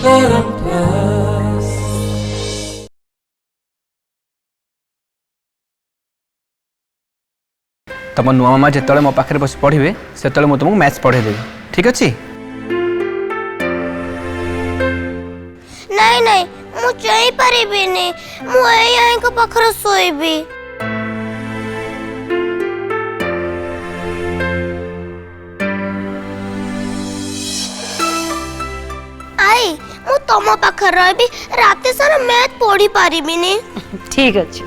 तुम नुआ मामा जिते मो पाखे बस पढ़े से मुझे तुमको मैथ्स पढ़े देवी ठीक अच्छे। नहीं नहीं मु चाहि परिबिनी मु यहीं को पाखर सोईबी। आई मु तम पाखर रहबी रात सारा मैथ पढ़ी परिबिनी। ठीक अच्छे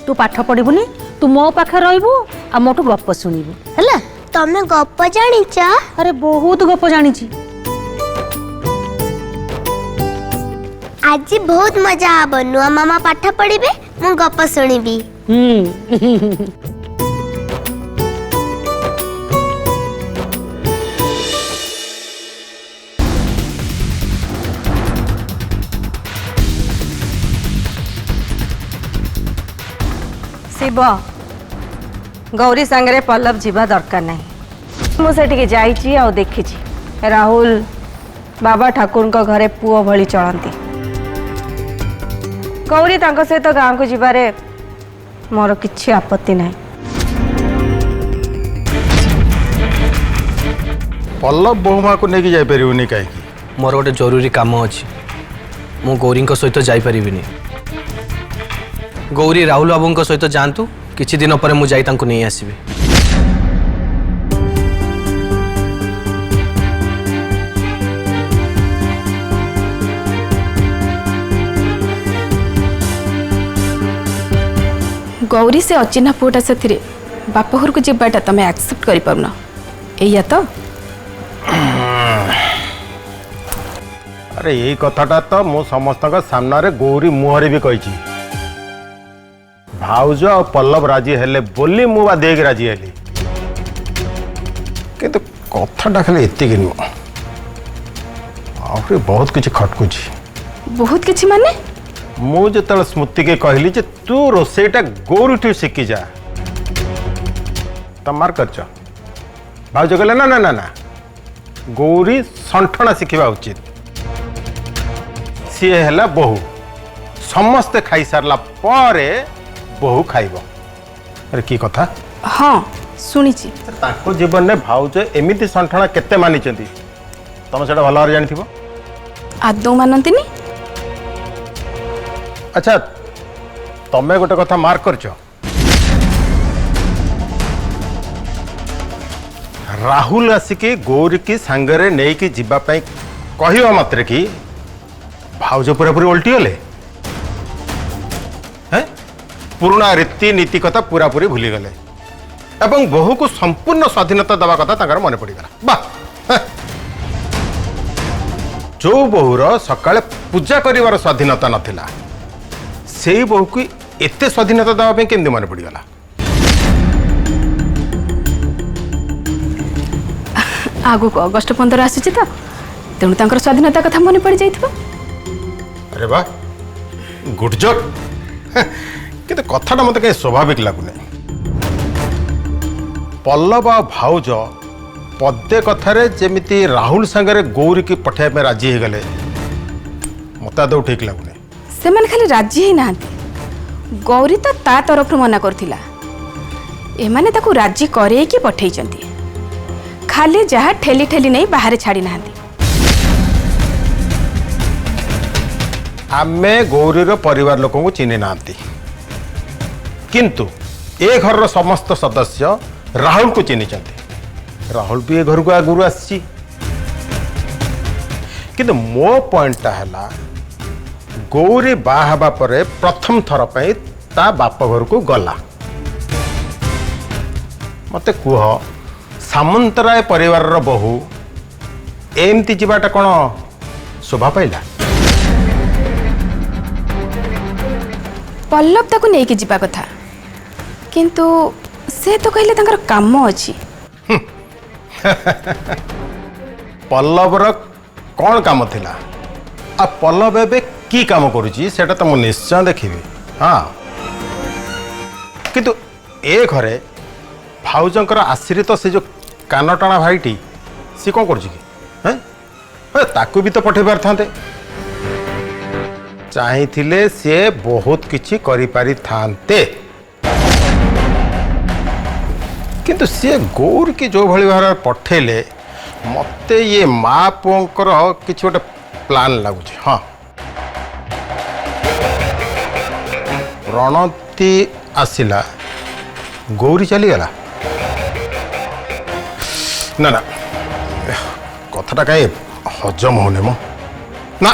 तू पाठ पढ़बुनी तू मो पाखे रहबू आ मोटू गप शुणबू है। तमे गप जानिच? अरे बहुत गप जानिची। आज बहुत मजा आब नुआ मामा पाठ पढ़िबे मु गप शुणिबी। शिव गौरी सांगरे पल्लव जीवा दरकार नहीं मुझे जाइए आ देखी राहुल बाबा ठाकुर घरे पुओ भली चलती गौरी तांको सहित गाँव को जीवारे मोर किछि आपत्ति नहीं। पल्लव बहुमा को लेकिन जापरिनी कहीं मोर गोटे जरूरी काम अच्छी मु गौरी सहित जापरिनी। गौरी राहुल बाबू सहित जातु किछि दिन पर मुझे नहीं आसबि। गौरी से अचिन्हा पुटा से बाप घर को जीवाटा तुम एक्सेप्ट कर पारना एया तो। अरे यही कथाटा तो मु समस्त सामने गौरी मुहरे भी कही भाउज और पल्लव राजी हेले बोली मु देख राजी हेली किंतु कथाटा खाली एति नुह आहुरी बहुत किछि खटकुछि। बहुत किछि माने मु जो स्मृति के कहली जे तू रोसईटा गौरी ठू शिखी जा तमार करछ भाउज कहले ना ना ना ना गौरी संठना शिखा उचित सी है बहु समस्ते खाई सारला परे बहु खाइब। अरे की कथा हाँ शुणी ताको जीवन में भाउज एमिति संठना केते मानी तुम से भल भाव जानी आदौ मानती। अच्छा तमें गोटे कथा मार्क करछ राहुल आसिकी गौरी की सांगरे नहीं कि जीवाई कहवा मात्र कि भाउज पूरा पूरी उल्टी गले पुराना रीति नीति कथा पूरा पूरी भूली गले एवं बहु को संपूर्ण स्वाधीनता दवा कथा मन पड़गला। वाह जो बहुर सकाଳେ पूजा कर स्वाधीनता नथिला से बहु को एते स्वाधीनता दवाई केमती मन पड़गला। आगु को अगस्ट 15 आसी तो तेणु स्वाधीनता कथा मन पड़ जाइथिबो। अरे वाह गुड जॉब किंतु कथाटा मत कहीं स्वाभाविक लगुनि। पल्लव आ भाउज पदे कथारे जेमिति राहुल सांगरे गौरी की पठाइबा में राजी हो गले मत आदौ ठीक लगुनि। से माने खाली राजी ही नांती गौरी तो ता तरफ मना करथिला एमाने ताकू राजी करे कि पठेई चंती खाली जहा ठेली ठेली नहीं बाहर छाड़ी नांती। आमे गौरीर परिवार लोक को चिन्ह ना किंतु ए घर समस्त सदस्य राहुल को चिन्ह राहुल भी ए घर को आगुरी आसी किंतु मो पॉइंट है गौरी बाहा परे प्रथम थर पे ता बाप घर को गला मते कुह सामंतराय परिवार बहु एमती जीवाटा कौन शोभा पाइला। पल्लव ताकू नहीं कि जीवा कथा किंतु से तो कहले तांकर काम अछि। पल्लवर कौन काम थिला आ पल्लव एबे की काम करुची सेटा तो मु निश्चय देखिबी। हाँ किंतु ए घरे भाउजंकर आश्रित से जो कान टाणा भाईटी सी कौन कर ताकू भी तो पठे पार था चाहिए सी बहुत किछि करि पारि थांते किंतु सी गौर की जो भली भाव पठेले मते ये माँ पुओंकर किछि गोटे प्लान लगुच हाँ रणती आसिला गौरी चलीगला ना ना कथाटा कहीं हजम होने मो ना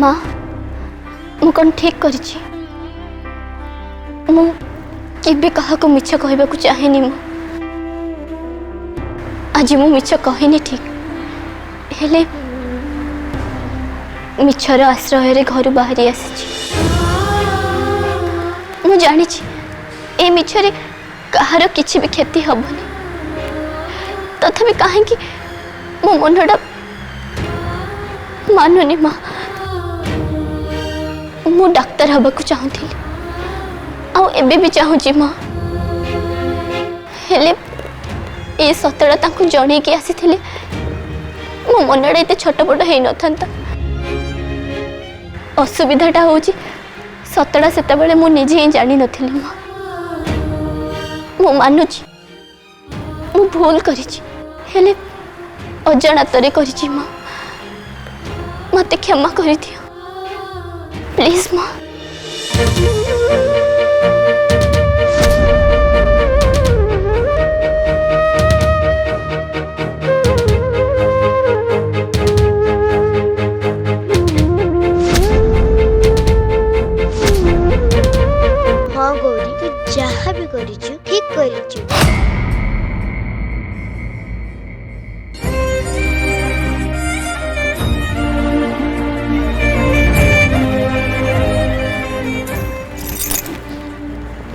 माँ मु कौन ठीक करिछि मु केबे कहा को मिछ कहबा को चाहेनी मु आज मु मिछ कहिनी ठीक हेले मिछर आश्रय रे घर बाहरी आसीछि मु जानी छी ए मिछरे कहार किछि भी क्षति हबनी तथापि काहे कि मो मनडा मानुनी माँ मु डाक्तर हबा को चाहूथी आउ एबे भी चाहूची माँ हेले ए सतड़ा तांको जणे के आसीथिले मो मनडा एते छटपट हेई नथंता असुविधाटा होची सतड़ा सेता बेले मु निजे ही जानी नथिली माँ मु मानुची मु भूल करिची हेले अजाणतरे करिची माँ मते क्षमा करि दियो प्लीज माँ हाँ गौरी तू जहाँ भी करिछु ठीक करिछु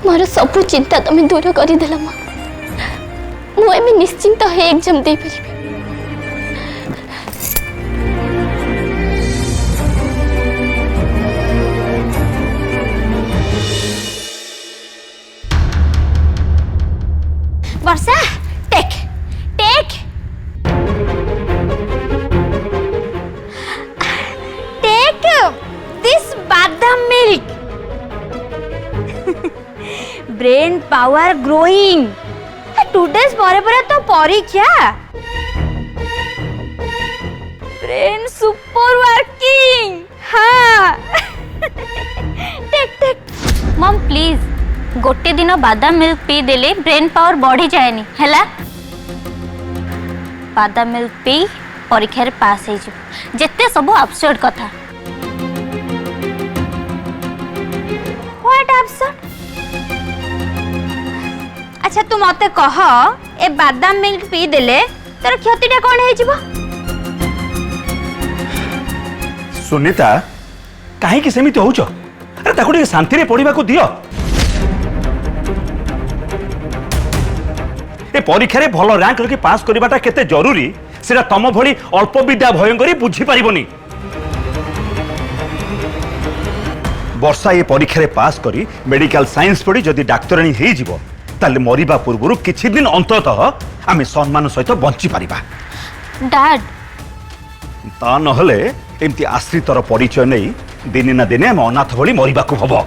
मोर सबु चिंता तुम दूर करदेल माँ मुझे निश्चिंत है एग्जाम दे पारि वर्षा टेक टेक टेक दिस बादाम milk brain power growing 2 days परे परे तो परीक्षा ब्रेन सुपर वर्किंग हाँ टेक टेक मम प्लीज गोटे दिन बादाम मिल्क पी देले ब्रेन पावर बढ़ी जाएनी हैला बादाम मिल्क पी परीक्षा रे पास हो जेते सब अब्सर्ड कथा व्हाट एब्सर्ड अच्छा तू मते कह ए बादाम मिल्क पी देले तोर क्षतिटा कोन हे जिवो सुनीता काहे कि सेमिति होउछ अरे ताको टे शांति रे पढिबा को दियो ए परीक्षा रे भलो रैंक लगे पास करबाटा केते जरूरी सेटा तम भली अल्प विद्या भयंकरी बुझी पारिबनी वर्षा ये परीक्षा रे पास करी मेडिकल साइंस पढ़ी जदि डाक्तराणी हे जिवो ताले मरिबा पूर्वरु किछि दिन अंततः आमे सम्मान सहित बंची पारिबा डैड ता नहले एमती आश्रितर परिचय नहीं दिने ना दिने आम अनाथ भली मरिबा को हबो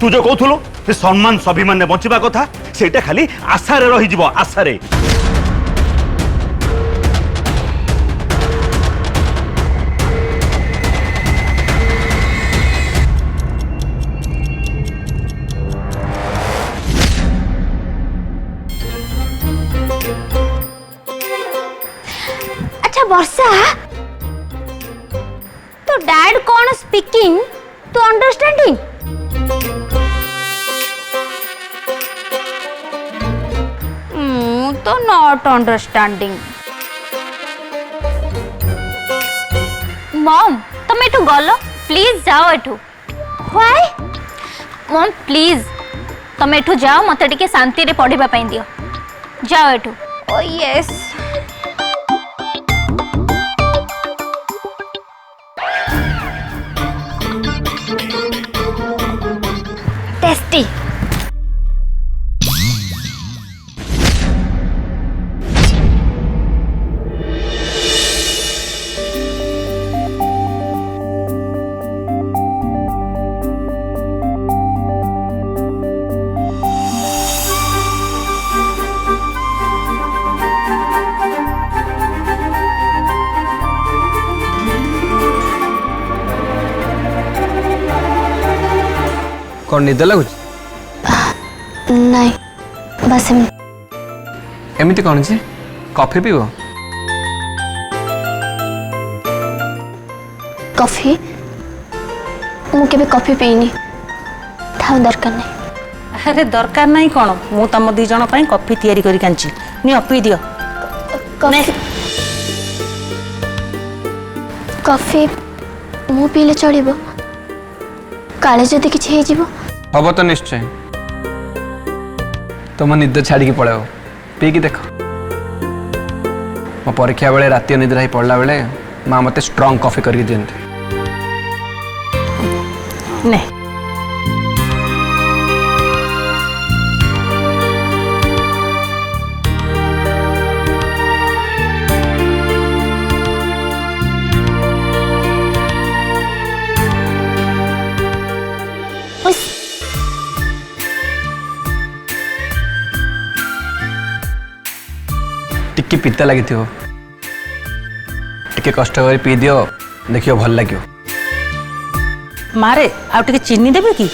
तू जो कहथुलो जे सम्मान स्वाभिमान ने बंचिबा कथा सेटा खाली आशारे रही जिवो आशारे अच्छा वर्षा तो डैड कौन स्पीकिंग तू अंडरस्टैंडिंग तो नॉट अंडरस्टैंडिंग मम तुम एठू गलो प्लीज जाओ एठू व्हाई मम प्लीज तुम एठू जाओ मते टिके शांति रे पढ़िबा पई दियो जाओ एठू ओ यस टेस्टी कौन निद लगुच नहीं बस एमती कौन जी कॉफी पीब कॉफी मु केबे कॉफी पीनी था दरकार नहीं। अरे दरकार नहीं कौन मु तुम दी जन पाई कॉफी तैयारी करी कांची नियो पी दियो कॉफी कॉफी मु पीले चलिबो काले जदि किछि हे जीवो हम तो निश्चय तुम निद छाड़ी पड़ो पी की देख मो परीक्षा बेले राति निद्रा ही पड़ला बेले माँ मते स्ट्रांग कॉफी करके दियंती ने टिके पिता लगी टिके कष्ट कर पी दियो देखियो भल लगियो मारे आउ टिके चीनी देबे की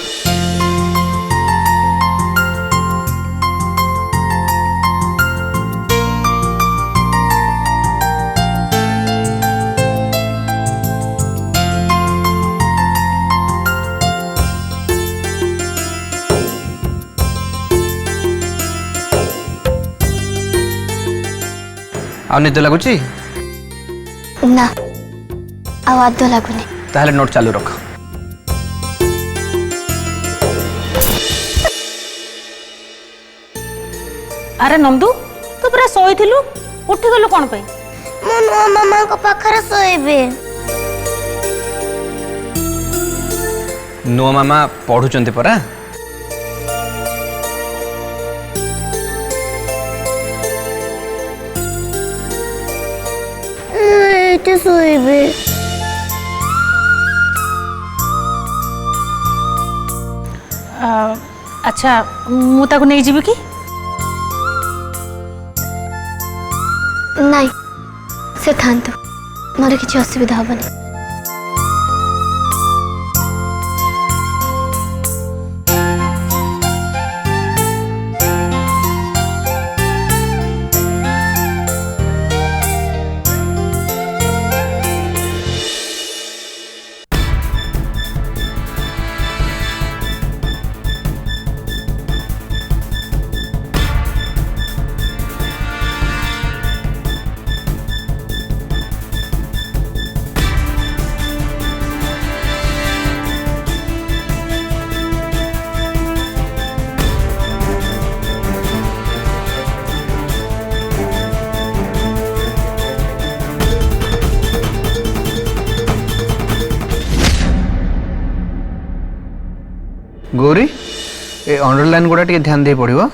आ निद लगुच ना आवाज लगुनी ताहले नोट चालू रख अरे नंदू तू पूरा सोईथिलु उठी गलु कोन पे मो नुआ मामा को पाखरे सोएबे नुआ मामा पढ़ुचंती परा एते सोएबे अच्छा मु ताको नहीं जीबी की नहीं से थांतु मोर किछि असुविधा हबनी गौरी ए अंडरलाइन गुड़ा टे ध्यान दे पड़ो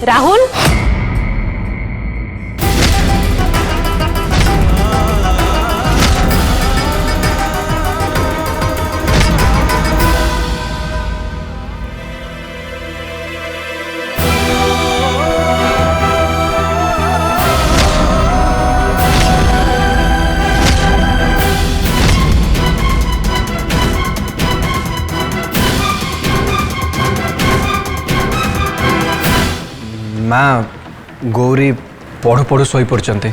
राहुल माँ गौरी पढ़ु पढ़ु शोई पड़ते।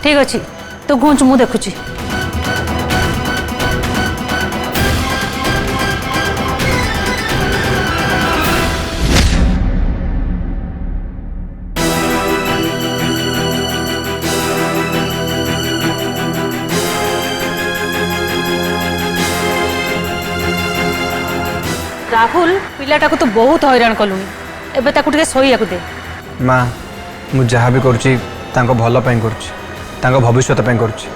ठीक अच्छे तू घुंच मु देखुची। राहुल पिलाटा को तो बहुत हैरान कलुनी एबे ताकू टिके सोइया को दे। माँ मु जहाँ भी करुच्ची तांको भल पाई करुच्ची तांको भविष्यत पाई करुच्ची।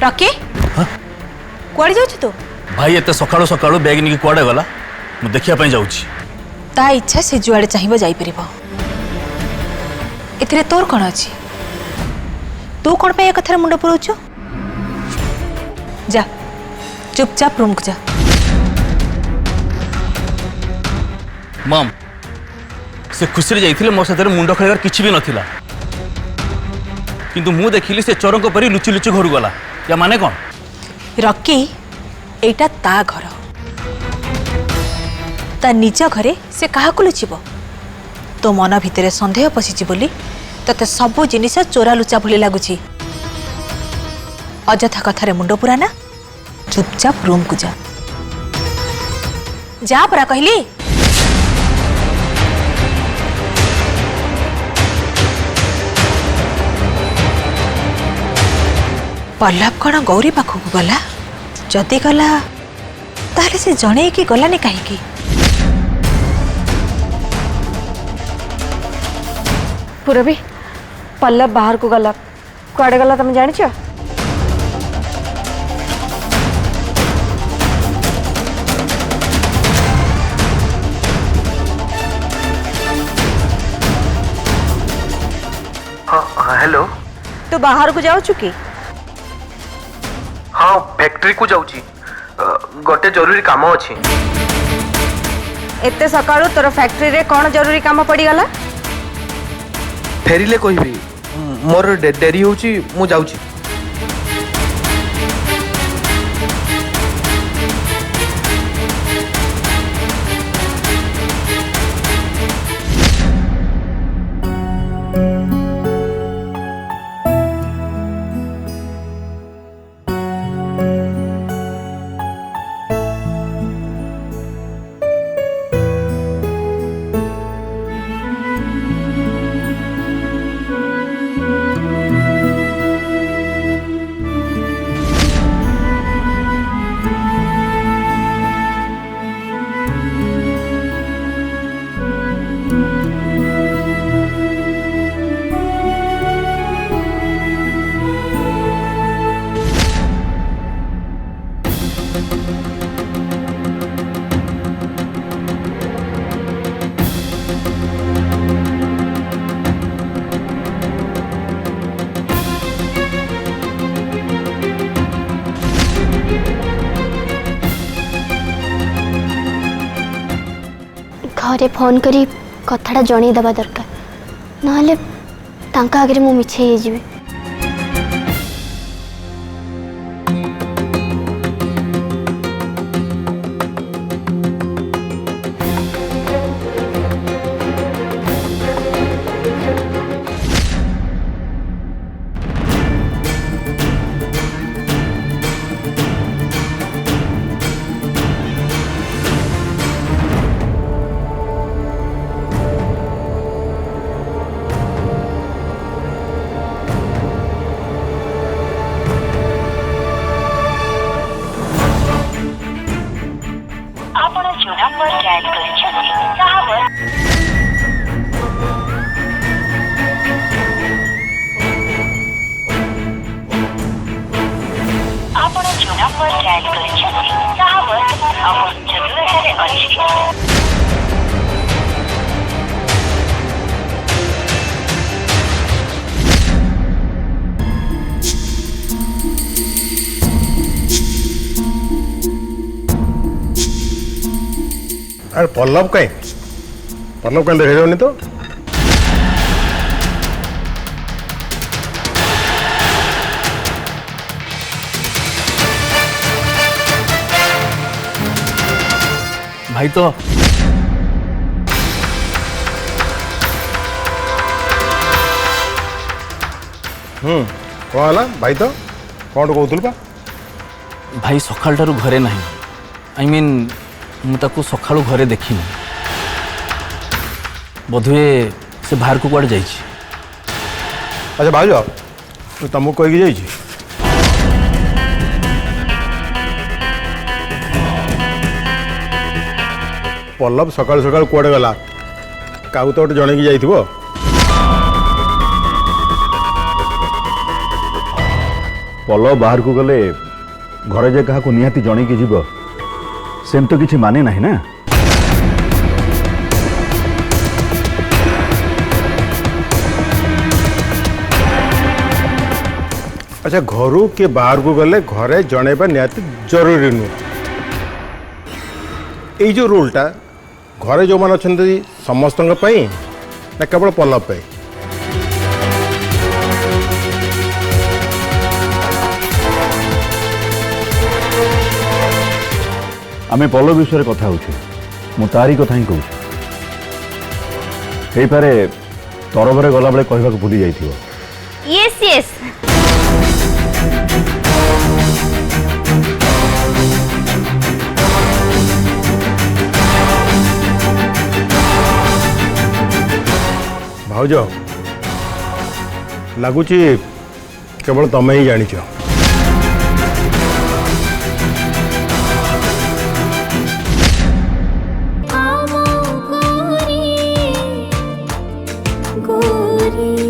रॉकी कुआड़े जाउछ तू? भाई एत सकाळु सकाळु बैग निकी कुआडे गला मु देखिया पई जाउची। ता इच्छा से जुआड़े चाहिए जाई परिबो। एथिरे तोर कोन अछि? तू कोन पे ए कथार मुंड पुरोछु? जा चुपचाप रूम को जा। मम से खुशी रे जाइथिले मो साथे मुंड खळेबार किछि भी नथिला किंतु मु देखिली से चोरक परी लुचि लुचि घर गला या माने कोन? रॉकी एटा ता घर ता निज घरे से कहा को लुचिब? तो मन भितर संदेह पशिची बोली तते सब जिनिस चोरा लुचा भली लागुची। अजथा कथारे मुंड पुराना चुपचाप रूम को जा। जा परा कहली। पल्लव कौन गौरी पाखक गला? जदि गला ताले से जणे कि गलानी कहीं? पूरबी पल्लव बाहर को गला कुआडे गला तुम जानिछ? हाँ हेलो। तू बाहर को जाऊ चुकी? हाँ फैक्ट्री को जाऊची गोटे जरूरी काम अछि। एते सकाळु तोर फैक्ट्री रे कौन जरूरी काम पड़ी गला? फेरिले कहबी मोर डेरी होची मु जाऊची। घरे फोन करी कथाटा जणई दबा दरकार नहले तांका आगे मु मिछे हे जीवी। नंबर डायल କରିଛନ୍ତି ତାହା ବର୍ତ୍ତମାନ ଅବସ୍ଥିତରେ ଅଛି। अरे पल्लव कहीं देखा जाऊनी तो भाई तो कौन है भाई तो कौन कहूल बा भाई सकाल ठारू घरे नहीं आई मीन मुझे सकाळु घरे देखनी बोधुए से बाहर को कुआड़े जाइए। अच्छा भाज तुमको कहीकि जाइए पल्लव सकाल सकाल कुआड़े गला क्या तो गोटे जन की जाइथिबो पल्लव बाहर को गले घरे जे क्या निहाती जन की जीव सेम तो किसी माने नहीं ना। अच्छा घर के बाहर को गले घरे जनइबा निहाती जरूरी नुह ये जो रूलटा घरे जो मैंने अच्छा समस्त ना केवल पल्लव पे आमे पल्लव विषय कथा होछे मु तारी कथा ही कहूँ हे पारे तरबरे गला बेले कहबा भूली जाइथिबो। यस यस भाउज लगुच केवल तमें ही जानिच गोरी